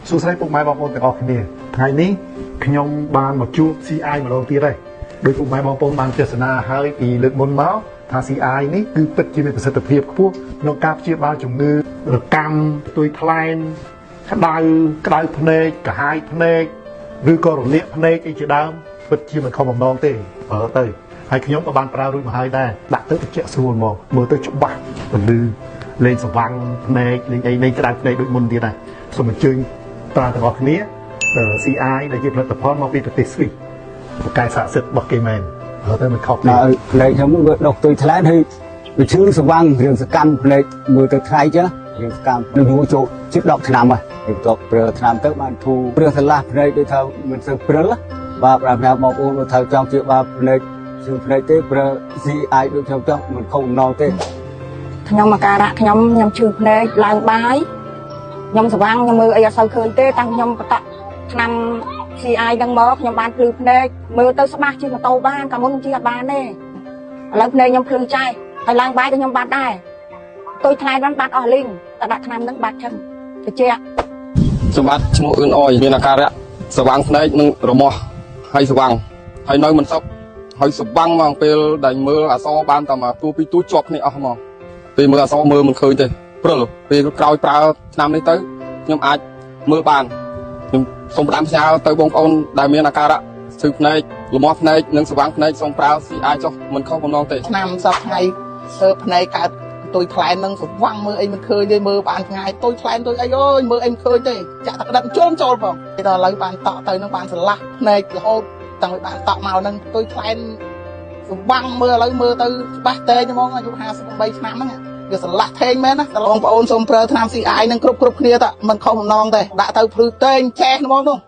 សួស្តីពុកម៉ែបងប្អូនទាំងអស់គ្នាថ្ងៃនេះខ្ញុំបានមកជួប CI ម្ដងទៀតហើយដោយពុកម៉ែបងប្អូនបានទស្សនាហើយពីលើកមុនមកថា CI នេះគឺពិតជាមានប្រសិទ្ធភាពខ្ពស់ក្នុងការព្យាបាលជំងឺរកម្មផ្ទុយថ្លែងក្តៅភ្នែកកាហាយភ្នែកឬក៏រលាកភ្នែកអីជាដើមពិតជាមិនខុសបំណងទេបើទៅហើយខ្ញុំក៏បានប្រើរួចមកហើយដែរដាក់ទៅត្រជាក់ស្រួលមកមើលទៅច្បាស់ពលឺលេងស្វាំងភ្នែកលេងអីនៃក្តៅភ្នែកដូចមុនទៀតដែរសូមអញ្ជើញប្រើទាំងអស់គ្នា CI ដែលជាផលិតផលមកពីប្រទេសស្វីសប្រកែកស័ក្តិសិទ្ធិរបស់គេមែនហើយទៅមិនខុសទេ ភ្នែកខ្ញុំវាដុសទុយថ្លែនហើយវាឈឺស្វាំងរឿងសកម្មភ្នែកមើលទៅថ្លៃចឹងរឿងសកម្មនឹងយូរចូលជិត10ឆ្នាំហើយបន្ទាប់ប្រើឆ្នាំទៅបានធូរព្រឹសឆ្លាស់ភ្នែកដូចថាមិនសូវព្រិលបាទប្រាប់បងប្អូនថាចង់ជឿបាទភ្នែកជឿភ្នែកទេប្រើ CI ដូចខ្ញុំចង់មិនខុសណងទេខ្ញុំមកការៈខ្ញុំជឿភ្នែកឡើងបាយខ្ញុំស្វាំងខ្ញុំមើលអីអត់សូវឃើញទេតាំងខ្ញុំបតក់ឆ្នាំ CI ហ្នឹងមកខ្ញុំបានភ្លឺភ្នែកមើលទៅច្បាស់ជាម៉ូតូបានកាលមុនជិះអត់បានទេឥឡូវភ្នែកខ្ញុំភ្លឺចែកហើយឡើងបាយក៏ខ្ញុំបានដែរទុយថ្លៃបានបាត់អស់លីងតែដាក់ឆ្នាំហ្នឹងបាត់ចឹងត្រជាក់សម្បត្តិឈ្មោះអឿនអយមានអាការៈស្វាំងភ្នែកនិងរមាស់ហើយស្វាំងហើយនៅមិនសុខហើយស្វាំងមកពេលដែលមើលអក្សរបានតែមកទួពីទួជាប់គ្នាអស់មកពេលមើលអក្សរមើលមិនឃើញទេព្រិលពេលក្រោយប្រើឆ្នាំនេះទៅខ្ញុំអាចមើលបានខ្ញុំសូមផ្ដាំផ្ញើទៅបងប្អូនដែលមានអាការៈស្ទើរភ្នែករមាស់ភ្នែកនិងស្វាំងភ្នែកសូមប្រើ CI ចុះមិនខុសបំណងទេឆ្នាំសប្តាហ៍ធ្វើភ្នែកកើតទុយថ្លែននឹងស្វាំងមើលអីមិនឃើញទេមើលបានថ្ងៃទុយថ្លែនទុយអីអើយមើលអីមិនឃើញទេចាក់តែក្តិតចូលផងដល់ឥឡូវបានតក់ទៅនឹងបានឆ្លាស់ភ្នែករហូតតាំងពីបានតក់មកនឹងទុយថ្លែនស្វាំងមើលឥឡូវមើលទៅច្បាស់តែហ្មងអាយុ53ឆ្នាំហ្នឹងវាឆ្លាស់ថេងមែនណាបងប្អូនសូមប្រើថ្នាំ CI នឹងគ្រប់គ្នាតមិនខុសបំណងទេដាក់ទៅភ្លឺតេងចេះហ្មងនោះ